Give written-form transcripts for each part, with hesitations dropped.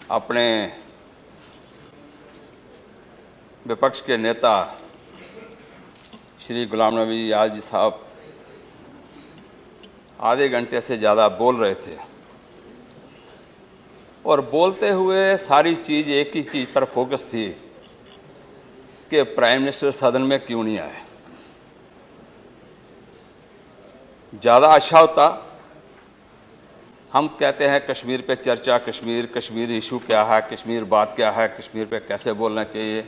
अपने विपक्ष के नेता श्री गुलाम नबी आज़ाद साहब आधे घंटे से ज़्यादा बोल रहे थे और बोलते हुए सारी चीज़ एक ही चीज़ पर फोकस थी कि प्राइम मिनिस्टर सदन में क्यों नहीं आए। ज़्यादा अच्छा होता, हम कहते हैं कश्मीर पे चर्चा, कश्मीर इशू क्या है, कश्मीर बात क्या है, कश्मीर पे कैसे बोलना चाहिए,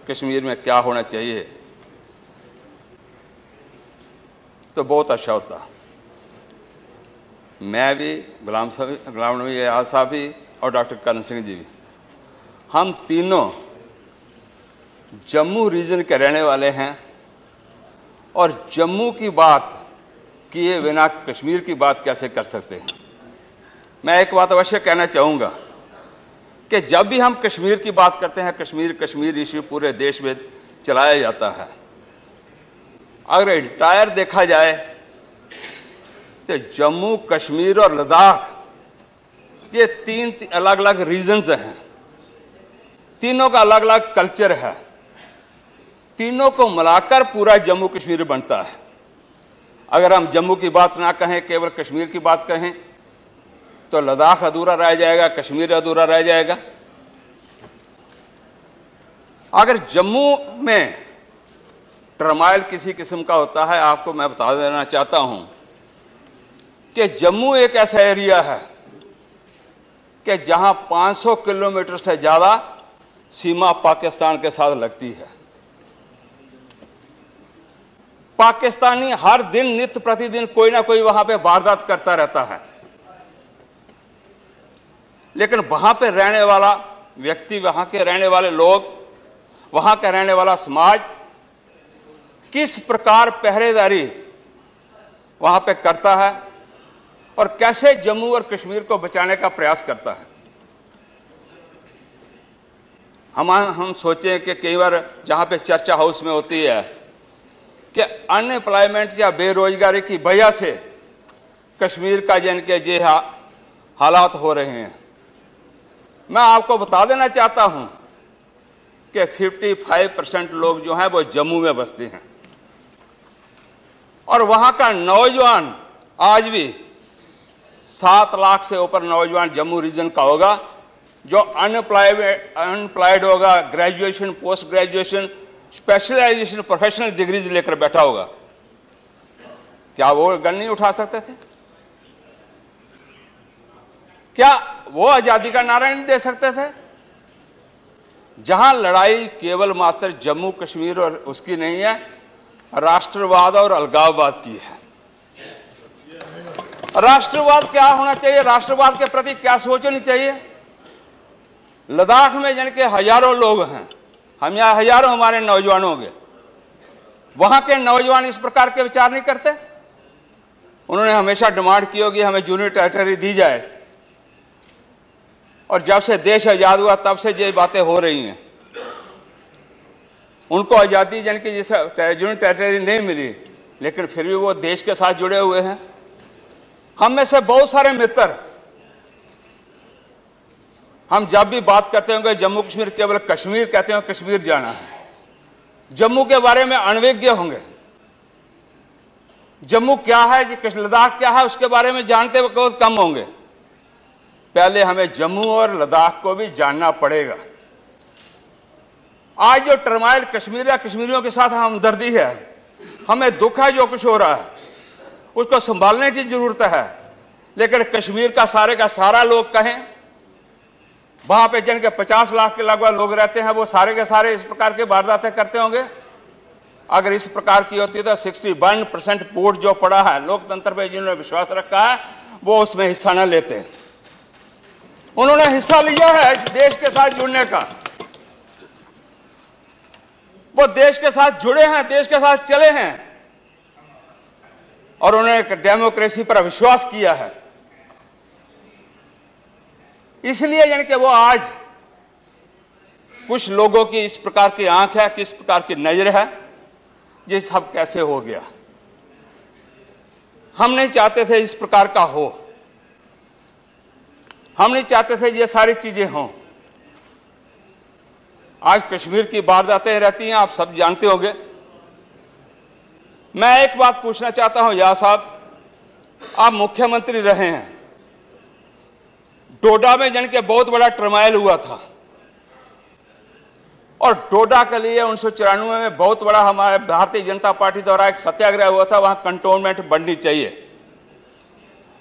कश्मीर में क्या होना चाहिए, तो बहुत अच्छा होता। मैं भी, गुलाम नबी आज़ाद साहब भी और डॉक्टर करण सिंह जी भी, हम तीनों जम्मू रीजन के रहने वाले हैं और जम्मू की बात किए बिना कश्मीर की बात कैसे कर सकते हैं। मैं एक बात अवश्य कहना चाहूँगा कि जब भी हम कश्मीर की बात करते हैं, कश्मीर इशू पूरे देश में चलाया जाता है। अगर इंटायर देखा जाए तो जम्मू, कश्मीर और लद्दाख ये तीन अलग अलग रीजन्स हैं, तीनों का अलग अलग कल्चर है, तीनों को मिलाकर पूरा जम्मू कश्मीर बनता है। अगर हम जम्मू की बात ना कहें, केवल कश्मीर की बात कहें, तो लद्दाख अधूरा रह जाएगा, कश्मीर अधूरा रह जाएगा। अगर जम्मू में टर्माइल किसी किस्म का होता है, आपको मैं बता देना चाहता हूं कि जम्मू एक ऐसा एरिया है कि जहां 500 किलोमीटर से ज़्यादा सीमा पाकिस्तान के साथ लगती है। पाकिस्तानी हर दिन नित्य प्रतिदिन कोई ना कोई वहां पे वारदात करता रहता है, लेकिन वहां पे रहने वाला व्यक्ति, वहां के रहने वाले लोग, वहां का रहने वाला समाज किस प्रकार पहरेदारी वहां पे करता है और कैसे जम्मू और कश्मीर को बचाने का प्रयास करता है। हम सोचें कि कई बार जहां पे चर्चा हाउस में होती है कि अनएम्प्लॉयमेंट या बेरोजगारी की वजह से कश्मीर का जिनके जे हालात हो रहे हैं, मैं आपको बता देना चाहता हूं कि 55% लोग जो हैं वो जम्मू में बसते हैं और वहां का नौजवान आज भी 7 लाख से ऊपर नौजवान जम्मू रीजन का होगा जो अनएम्प्लॉयड होगा, graduation, post graduation, specialisation, professional degrees लेकर बैठा होगा। क्या वो गन नहीं उठा सकते थे? क्या वो आजादी का नारा नहीं दे सकते थे? जहां लड़ाई केवल मात्र जम्मू कश्मीर और उसकी नहीं है, राष्ट्रवाद और अलगाववाद की है। राष्ट्रवाद क्या होना चाहिए, राष्ट्रवाद के प्रति क्या सोच होनी चाहिए। लद्दाख में जिनके हजारों लोग हैं, हम यहाँ हजारों हमारे नौजवान होंगे, वहां के नौजवान इस प्रकार के विचार नहीं करते। उन्होंने हमेशा डिमांड की होगी हमें यूनियन टेरिटरी दी जाए, और जब से देश आजाद हुआ तब से ये बातें हो रही हैं। उनको आज़ादी जिनकी जैसे यूनियन टेरिटरी नहीं मिली, लेकिन फिर भी वो देश के साथ जुड़े हुए हैं। हम में से बहुत सारे मित्र, हम जब भी बात करते होंगे जम्मू कश्मीर, केवल कश्मीर कहते हैं, कश्मीर जाना है, जम्मू के बारे में अनभिज्ञ होंगे। जम्मू क्या है, लद्दाख क्या है, उसके बारे में जानते हुए बहुत कम होंगे। पहले हमें जम्मू और लद्दाख को भी जानना पड़ेगा। आज जो टर्माइल कश्मीर या कश्मीरियों के साथ हमदर्दी है, हमें दुख है जो कुछ हो रहा है, उसको संभालने की जरूरत है। लेकिन कश्मीर का सारे का सारा लोग कहें, वहां पे जिनके 50 लाख के लगभग लोग रहते हैं, वो सारे के सारे इस प्रकार के वारदातें करते होंगे। अगर इस प्रकार की होती तो 61% वोट जो पड़ा है लोकतंत्र पे, जिन्होंने विश्वास रखा है, वो उसमें हिस्सा न लेते। उन्होंने हिस्सा लिया है इस देश के साथ जुड़ने का, वो देश के साथ जुड़े हैं, देश के साथ चले हैं और उन्होंने डेमोक्रेसी पर विश्वास किया है। इसलिए यानी कि वो आज कुछ लोगों की इस प्रकार की आंख है, किस प्रकार की नजर है, ये सब कैसे हो गया। हम नहीं चाहते थे इस प्रकार का हो। हम नहीं चाहते थे ये सारी चीजें हों। आज कश्मीर की वारदातें रहती हैं, आप सब जानते होंगे। मैं एक बात पूछना चाहता हूं, या साहब आप मुख्यमंत्री रहे हैं, डोडा में जन के बहुत बड़ा टर्माइल हुआ था और डोडा के लिए 1994 में बहुत बड़ा हमारे भारतीय जनता पार्टी द्वारा एक सत्याग्रह हुआ था, वहां कंटोनमेंट बननी चाहिए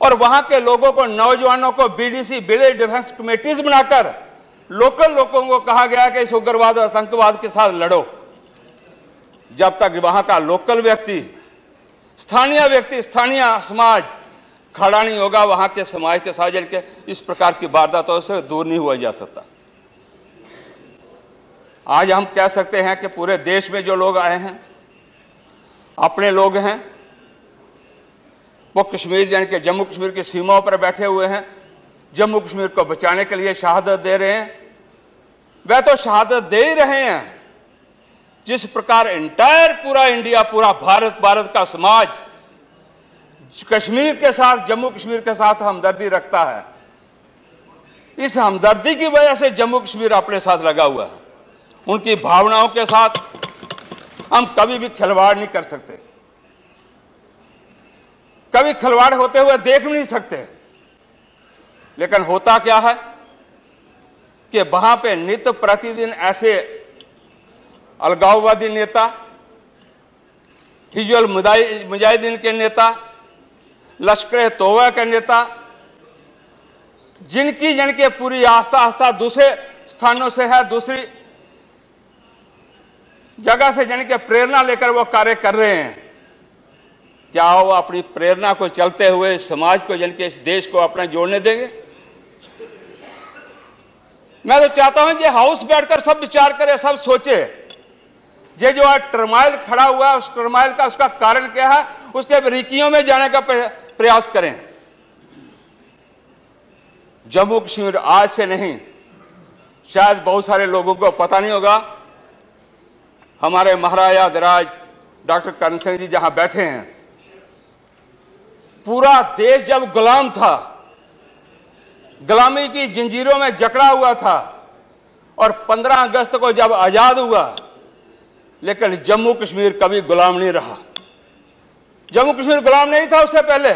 और वहां के लोगों को, नौजवानों को बीडीसी, विलेज डिफेंस कमेटीज बनाकर लोकल लोगों को कहा गया कि इस उग्रवाद और आतंकवाद के साथ लड़ो। जब तक वहां का लोकल व्यक्ति, स्थानीय समाज खड़ा नहीं होगा, वहां के समाज के साथ के इस प्रकार की वारदातों से दूर नहीं हुआ जा सकता। आज हम कह सकते हैं कि पूरे देश में जो लोग आए हैं, अपने लोग हैं, वो कश्मीर यानी कि जम्मू कश्मीर की सीमाओं पर बैठे हुए हैं, जम्मू कश्मीर को बचाने के लिए शहादत दे रहे हैं। वह तो शहादत दे ही रहे हैं जिस प्रकार इंटायर पूरा इंडिया, पूरा भारत का समाज कश्मीर के साथ, जम्मू कश्मीर के साथ हमदर्दी रखता है। इस हमदर्दी की वजह से जम्मू कश्मीर अपने साथ लगा हुआ है। उनकी भावनाओं के साथ हम कभी भी खिलवाड़ नहीं कर सकते, कभी खिलवाड़ होते हुए देख नहीं सकते। लेकिन होता क्या है कि वहां पे नित्य प्रतिदिन ऐसे अलगाववादी नेता, हिजबुल मुजाहिदीन के नेता, लश्कर तोबा के नेता, जिनकी पूरी आस्था दूसरे स्थानों से है, दूसरी जगह से जिनके प्रेरणा लेकर वो कार्य कर रहे हैं, क्या वो अपनी प्रेरणा को चलते हुए समाज को, जिनके इस देश को अपना जोड़ने देंगे? मैं तो चाहता हूं कि हाउस बैठकर सब विचार करें, सब सोचे। ये जो आज टर्माइल खड़ा हुआ है, उस टर्माइल का उसका कारण क्या है, उसके बारीकियों में जाने का प्रयास करें। जम्मू कश्मीर आज से नहीं, शायद बहुत सारे लोगों को पता नहीं होगा, हमारे महाराजा धीराज डॉक्टर करण सिंह जी जहां बैठे हैं, पूरा देश जब गुलाम था, गुलामी की जंजीरों में जकड़ा हुआ था और 15 अगस्त को जब आजाद हुआ, लेकिन जम्मू कश्मीर कभी गुलाम नहीं रहा। जम्मू कश्मीर गुलाम नहीं था उससे पहले।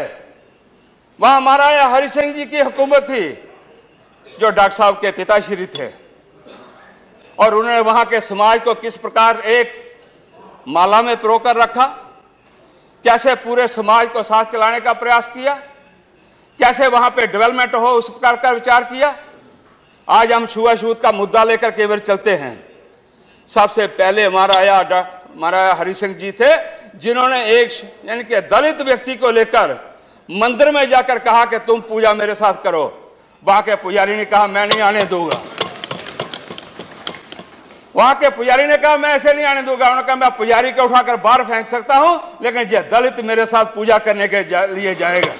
वहां महाराजा हरि सिंह जी की हुकूमत थी, जो डॉक्टर साहब के पिताश्री थे, और उन्होंने वहां के समाज को किस प्रकार एक माला में पिरोकर रखा, कैसे पूरे समाज को साथ चलाने का प्रयास किया, कैसे वहां पे डेवलपमेंट हो, उस प्रकार का विचार किया। आज हम छुआछूत का मुद्दा लेकर केवल चलते हैं। सबसे पहले महाराजा हरि सिंह जी थे, जिन्होंने एक यानी कि दलित व्यक्ति को लेकर मंदिर में जाकर कहा कि तुम पूजा मेरे साथ करो। वहां के पुजारी ने कहा मैं नहीं आने दूंगा। वहां के पुजारी ने कहा मैं ऐसे नहीं आने दूंगा। उन्होंने कहा मैं पुजारी को उठाकर बाहर फेंक सकता हूं, लेकिन ये दलित मेरे साथ पूजा करने के लिए जाएगा।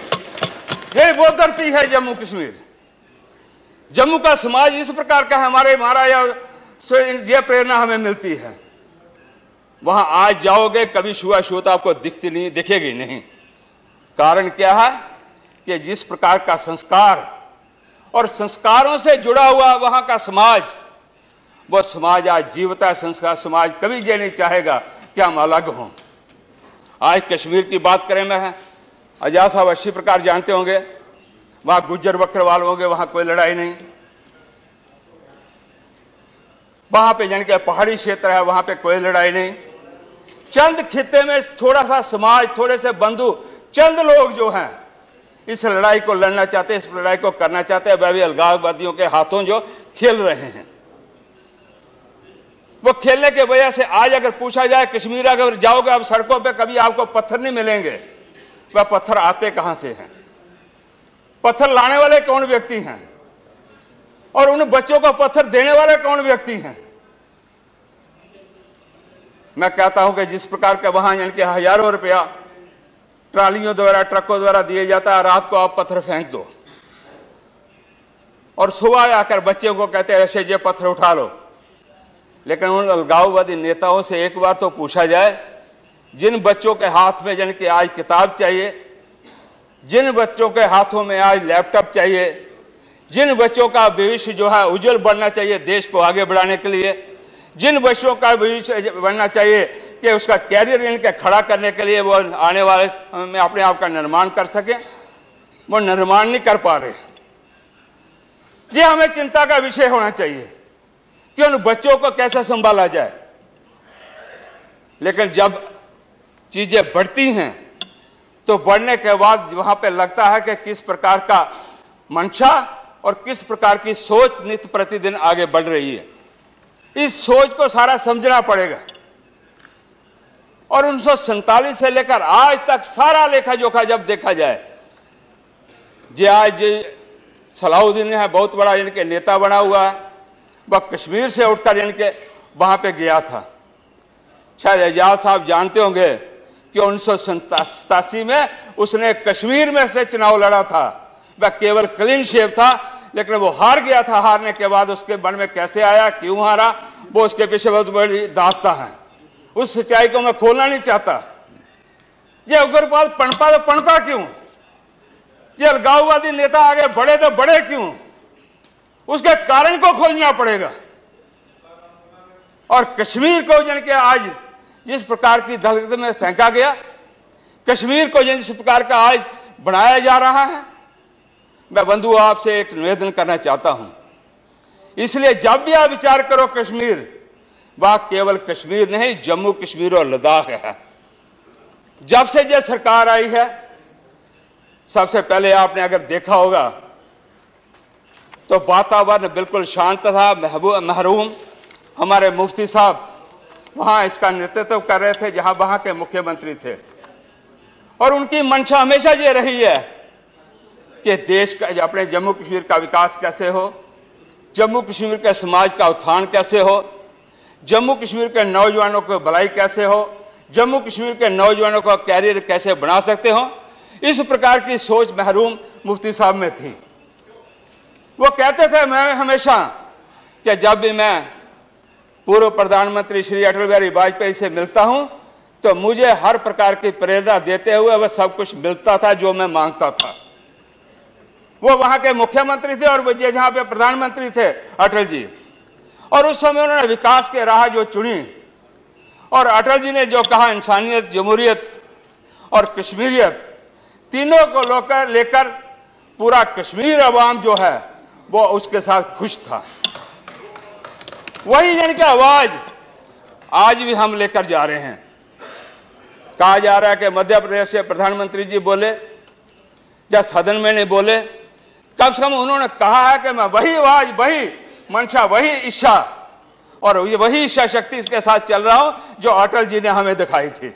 ये वो धरती है जम्मू कश्मीर। जम्मू का समाज इस प्रकार का, हमारे महाराजा से ये प्रेरणा हमें मिलती है। वहां आज जाओगे कभी छुआछूत आपको दिखेगी नहीं। कारण क्या है कि जिस प्रकार का संस्कार और संस्कारों से जुड़ा हुआ वहां का समाज, वो समाज आज जीवता है। संस्कार समाज कभी ये नहीं चाहेगा कि हम अलग हों। आज कश्मीर की बात करें, मैं आजाद साहब अच्छी प्रकार जानते होंगे, वहां गुज्जर बकरवाल होंगे, वहां कोई लड़ाई नहीं। वहां पे यानी कि पहाड़ी क्षेत्र है, वहां पे कोई लड़ाई नहीं। चंद खित्ते में थोड़ा सा समाज, थोड़े से बंधु, चंद लोग जो हैं इस लड़ाई को लड़ना चाहते हैं, इस लड़ाई को करना चाहते हैं। वह भी अलगाववादियों के हाथों जो खेल रहे हैं, वो खेलने की वजह से आज अगर पूछा जाए कश्मीर अगर जाओगे अब सड़कों पे, कभी आपको पत्थर नहीं मिलेंगे। वह पत्थर आते कहां से हैं? पत्थर लाने वाले कौन व्यक्ति हैं? और उन बच्चों को पत्थर देने वाले कौन व्यक्ति हैं? मैं कहता हूं कि जिस प्रकार के वहां यानी कि हजारों रुपया ट्रालियों द्वारा, ट्रकों द्वारा दिए जाता है, रात को आप पत्थर फेंक दो और सुबह आकर बच्चों को कहते हैं रशे ये पत्थर उठा लो। लेकिन उन अलगाववादी नेताओं से एक बार तो पूछा जाए, जिन बच्चों के हाथ में यानी कि आज किताब चाहिए, जिन बच्चों के हाथों में आज लैपटॉप चाहिए, जिन बच्चों का भविष्य जो है उज्जवल बनना चाहिए देश को आगे बढ़ाने के लिए, जिन बच्चों का भविष्य बनना चाहिए कि उसका कैरियर इनके खड़ा करने के लिए वो आने वाले समय में अपने आप का निर्माण कर सके, वो निर्माण नहीं कर पा रहे। ये हमें चिंता का विषय होना चाहिए कि उन बच्चों को कैसे संभाला जाए। लेकिन जब चीजें बढ़ती हैं तो बढ़ने के बाद वहां पे लगता है कि किस प्रकार का मंशा और किस प्रकार की सोच नित्य प्रतिदिन आगे बढ़ रही है। इस सोच को सारा समझना पड़ेगा। और 1947 से लेकर आज तक सारा लेखा जोखा जब देखा जाए, जे आज सलाउद्दीन है बहुत बड़ा इनके नेता बना हुआ है, वह कश्मीर से उठकर इनके वहां पे गया था। शायद एजाज साहब जानते होंगे कि 1987 में उसने कश्मीर में से चुनाव लड़ा था। वह केवल क्लीन शेव था, लेकिन वो हार गया था। हारने के बाद उसके मन में कैसे आया, क्यों हारा, वो उसके पीछे बहुत बड़ी दास्तां है। उस सच्चाई को मैं खोलना नहीं चाहता। ये उग्रवाद पनपा तो पनपा क्यों, ये अलगाववादी नेता आगे बढ़े तो बढ़े क्यों, उसके कारण को खोजना पड़ेगा। और कश्मीर को जिनके आज जिस प्रकार की दलदल में फेंका गया, कश्मीर को जिस प्रकार का आज बनाया जा रहा है, मैं बंधु आपसे एक निवेदन करना चाहता हूं। इसलिए जब भी आप विचार करो कश्मीर, वह केवल कश्मीर नहीं, जम्मू कश्मीर और लद्दाख है। जब से यह सरकार आई है, सबसे पहले आपने अगर देखा होगा तो वातावरण बिल्कुल शांत था, महरूम। हमारे मुफ्ती साहब वहां इसका नेतृत्व कर रहे थे, जहां वहां के मुख्यमंत्री थे। और उनकी मंशा हमेशा ये रही है कि देश का, अपने जम्मू कश्मीर का विकास कैसे हो, जम्मू कश्मीर के समाज का उत्थान कैसे हो, जम्मू कश्मीर के नौजवानों को भलाई कैसे हो, जम्मू कश्मीर के नौजवानों का कैरियर कैसे बना सकते हो। इस प्रकार की सोच महरूम मुफ्ती साहब में थी। वो कहते थे, मैं हमेशा कि जब भी मैं पूर्व प्रधानमंत्री श्री अटल बिहारी वाजपेयी से मिलता हूं तो मुझे हर प्रकार की प्रेरणा देते हुए वह सब कुछ मिलता था जो मैं मांगता था। वो वहां के मुख्यमंत्री थे और वो जहां पे प्रधानमंत्री थे अटल जी, और उस समय उन्होंने विकास के राह जो चुनी, और अटल जी ने जो कहा, इंसानियत, जमहूरियत और कश्मीरियत तीनों को लेकर पूरा कश्मीर अवाम जो है वो उसके साथ खुश था। वही जिनकी आवाज आज भी हम लेकर जा रहे हैं। कहा जा रहा है कि मध्य प्रदेश से प्रधानमंत्री जी बोले, जब सदन में नहीं बोले, कम से कम उन्होंने कहा है कि मैं वही आवाज, वही मंशा, वही इच्छा और वही इच्छा शक्ति के साथ चल रहा हूं जो अटल जी ने हमें दिखाई थी।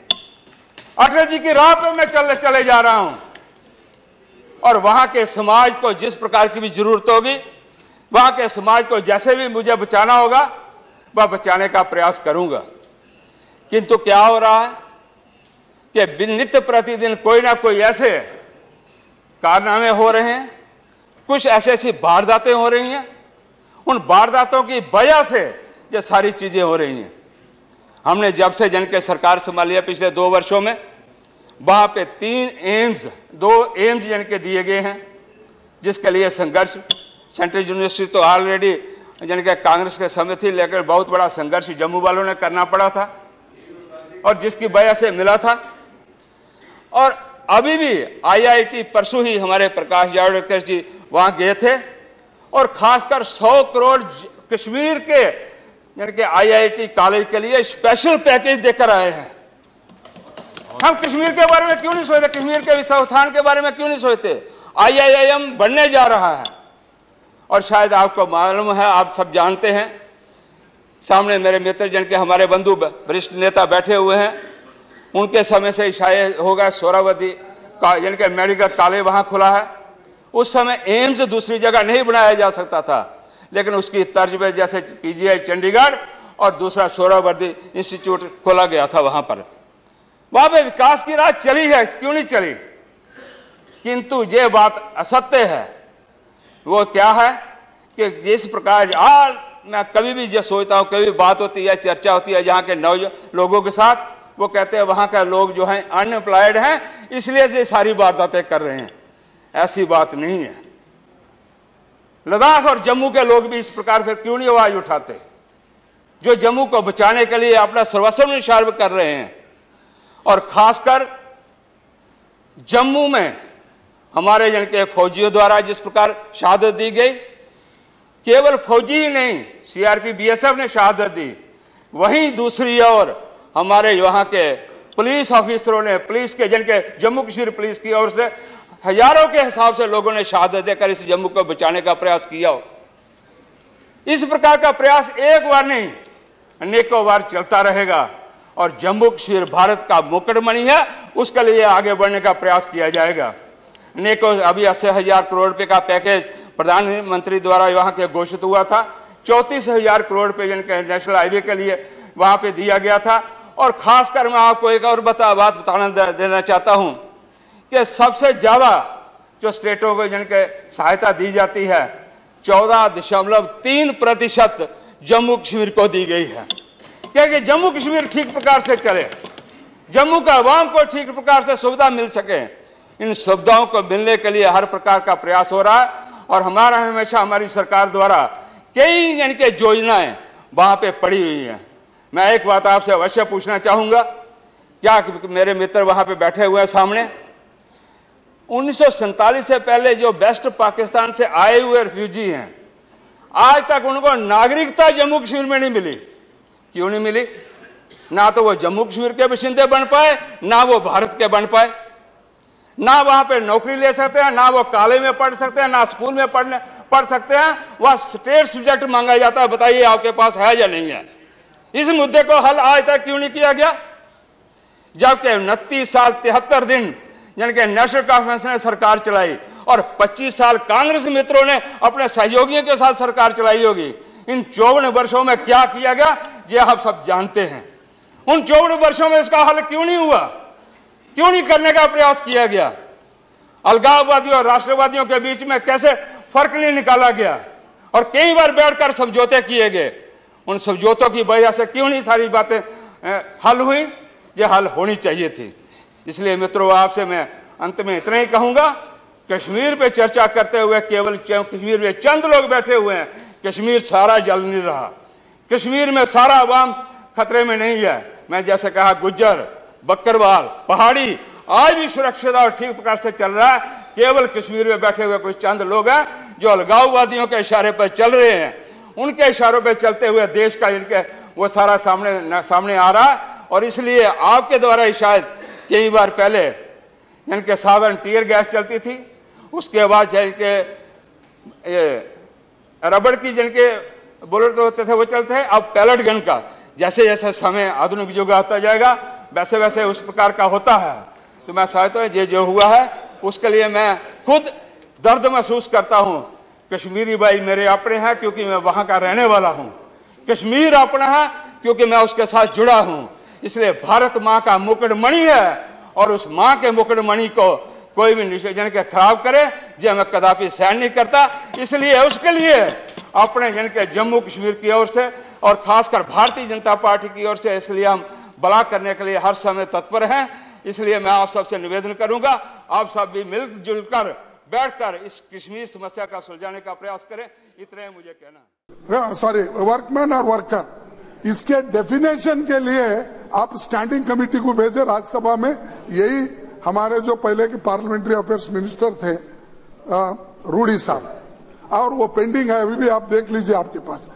अटल जी की राह पे मैं चले जा रहा हूं। और वहां के समाज को जिस प्रकार की भी जरूरत होगी, वहां के समाज को जैसे भी मुझे बचाना होगा, वह बचाने का प्रयास करूंगा। किंतु क्या हो रहा है कि नित्य प्रतिदिन कोई ना कोई ऐसे कारनामे हो रहे हैं, कुछ ऐसी वारदातें हो रही हैं। उन वारदातों की वजह से ये सारी चीजें हो रही हैं। हमने जब से जन के सरकार संभाली है पिछले 2 वर्षों में, वहां पे 2 एम्स जन के दिए गए हैं, जिसके लिए संघर्ष सेंट्रल यूनिवर्सिटी तो ऑलरेडी जन के कांग्रेस के समय थी, लेकिन बहुत बड़ा संघर्ष जम्मू वालों ने करना पड़ा था और जिसकी वजह से मिला था। और अभी भी IIT परसों ही हमारे प्रकाश जावड़ेकर जी वहां गए थे और खासकर 100 करोड़ कश्मीर के यानी कि IIT कॉलेज के लिए स्पेशल पैकेज देकर आए हैं। हम कश्मीर के बारे में क्यों नहीं सोचते, कश्मीर के उत्थान के बारे में क्यों नहीं सोचते। IIM बनने जा रहा है और शायद आपको मालूम है, आप सब जानते हैं, सामने मेरे मित्र जन के हमारे बंधु वरिष्ठ नेता बैठे हुए हैं, उनके समय से शायद होगा सोरावती यानी कि मेडिकल कॉलेज वहां खुला है। उस समय एम्स दूसरी जगह नहीं बनाया जा सकता था, लेकिन उसकी तर्ज में जैसे PGI चंडीगढ़ और दूसरा सोरावर्दी इंस्टीट्यूट खोला गया था, वहां पे विकास की राह चली है, क्यों नहीं चली। किंतु ये बात असत्य है। वो क्या है कि जिस प्रकार आज मैं कभी भी जो सोचता हूँ, कभी बात होती है, चर्चा होती है जहाँ के लोगों के साथ, वो कहते हैं वहाँ के लोग जो हैं अनएम्प्लॉयड हैं, इसलिए से सारी वारदातें कर रहे हैं। ऐसी बात नहीं है। लद्दाख और जम्मू के लोग भी इस प्रकार फिर क्यों नहीं आवाज उठाते, जो जम्मू को बचाने के लिए अपना सर्वस्व निछावर कर रहे हैं। और खासकर जम्मू में हमारे जन के फौजियों द्वारा जिस प्रकार शहादत दी गई, केवल फौजी ही नहीं, सीआरपी बीएसएफ ने शहादत दी, वहीं दूसरी ओर हमारे वहां के पुलिस ऑफिसरों ने, पुलिस के जिनके जम्मू कश्मीर पुलिस की ओर से हजारों के हिसाब से लोगों ने शहादत देकर इस जम्मू को बचाने का प्रयास किया हो। इस प्रकार का प्रयास एक बार नहीं, अनेकों बार चलता रहेगा और जम्मू कश्मीर भारत का मुकुटमणि है, उसके लिए आगे बढ़ने का प्रयास किया जाएगा। अनेकों अभी 80,000 करोड़ रुपए का पैकेज प्रधानमंत्री द्वारा वहां के घोषित हुआ था। 34,000 करोड़ रुपए जिनके नेशनल हाईवे के लिए वहां पे दिया गया था। और खासकर मैं आपको एक और बात बताना देना चाहता हूं कि सबसे ज्यादा जो स्टेटों को जिनके सहायता दी जाती है 14.3% जम्मू कश्मीर को दी गई है, क्योंकि जम्मू कश्मीर ठीक प्रकार से चले, जम्मू का आवाम को ठीक प्रकार से सुविधा मिल सके। इन सुविधाओं को मिलने के लिए हर प्रकार का प्रयास हो रहा है और हमारा हमेशा हमारी सरकार द्वारा कई इनके योजनाएं वहां पे पड़ी हुई हैं। मैं एक बात आपसे अवश्य पूछना चाहूंगा, क्या मेरे मित्र वहां पे बैठे हुए हैं सामने, 1947 से पहले जो वेस्ट पाकिस्तान से आए हुए रिफ्यूजी हैं, आज तक उनको नागरिकता जम्मू कश्मीर में नहीं मिली। क्यों नहीं मिली? ना तो वो जम्मू कश्मीर के बाशिंदे बन पाए, ना वो भारत के बन पाए, ना वहां पे नौकरी ले सकते हैं, ना वो कॉलेज में पढ़ सकते हैं, ना स्कूल में पढ़ सकते हैं। वह स्टेट सब्जेक्ट मांगा जाता है, बताइए आपके पास है या नहीं है? इस मुद्दे को हल आज तक क्यों नहीं किया गया? जबकि 29 साल 73 दिन जिनके नेशनल कॉन्फ्रेंस ने सरकार चलाई और 25 साल कांग्रेस मित्रों ने अपने सहयोगियों के साथ सरकार चलाई होगी। इन 54 वर्षों में क्या किया गया ये आप सब जानते हैं। उन 54 वर्षों में इसका हल क्यों नहीं हुआ? क्यों नहीं करने का प्रयास किया गया? अलगाववादियों और राष्ट्रवादियों के बीच में कैसे फर्क नहीं निकाला गया और कई बार बैठकर समझौते किए गए? उन समझौतों की वजह से क्यों नहीं सारी बातें हल हुई? ये हल होनी चाहिए थी। इसलिए मित्रों, आपसे मैं अंत में इतना ही कहूंगा, कश्मीर पे चर्चा करते हुए केवल कश्मीर में चंद लोग बैठे हुए हैं, कश्मीर सारा जल नहीं रहा, कश्मीर में सारा अवाम खतरे में नहीं है। मैं जैसे कहा, गुज्जर, बकरवाल, पहाड़ी आज भी सुरक्षित और ठीक प्रकार से चल रहा है। केवल कश्मीर में बैठे हुए कुछ चंद लोग हैं जो अलगाववादियों के इशारे पर चल रहे हैं। उनके इशारों पर चलते हुए देश का इनके वो सारा सामने आ रहा है। और इसलिए आपके द्वारा ही शायद कई बार पहले इनके साधारण टीयर गैस चलती थी, उसके बाद जिनके रबड़ की जिनके बुलेट होते थे वो चलते हैं। अब पैलेट गन का जैसे जैसे समय आधुनिक युग आता जाएगा वैसे वैसे उस प्रकार का होता है। तो मैं समझता हूँ ये जो हुआ है उसके लिए मैं खुद दर्द महसूस करता हूँ। कश्मीरी भाई मेरे अपने हैं क्योंकि मैं वहाँ का रहने वाला हूँ, कश्मीर अपना है क्योंकि मैं उसके साथ जुड़ा हूँ। इसलिए भारत माँ का मुकुटमणि है और उस माँ के मुकुटमणि को कोई भी निषेधन के खराब करे जो मैं कदापि सहन नहीं करता। इसलिए उसके लिए अपने जन के जम्मू कश्मीर की ओर से और खासकर भारतीय जनता पार्टी की ओर से इसलिए हम बला करने के लिए हर समय तत्पर हैं। इसलिए मैं आप सबसे निवेदन करूंगा, आप सब भी मिलजुल कर बैठकर इस कश्मीर समस्या का सुलझाने का प्रयास करें। इतना ही मुझे कहना। सॉरी, वर्कमैन और वर्कर, इसके डेफिनेशन के लिए आप स्टैंडिंग कमेटी को भेजे राज्यसभा में। यही हमारे जो पहले के पार्लियामेंट्री अफेयर्स मिनिस्टर थे रूडी साहब, और वो पेंडिंग है, अभी भी आप देख लीजिए आपके पास।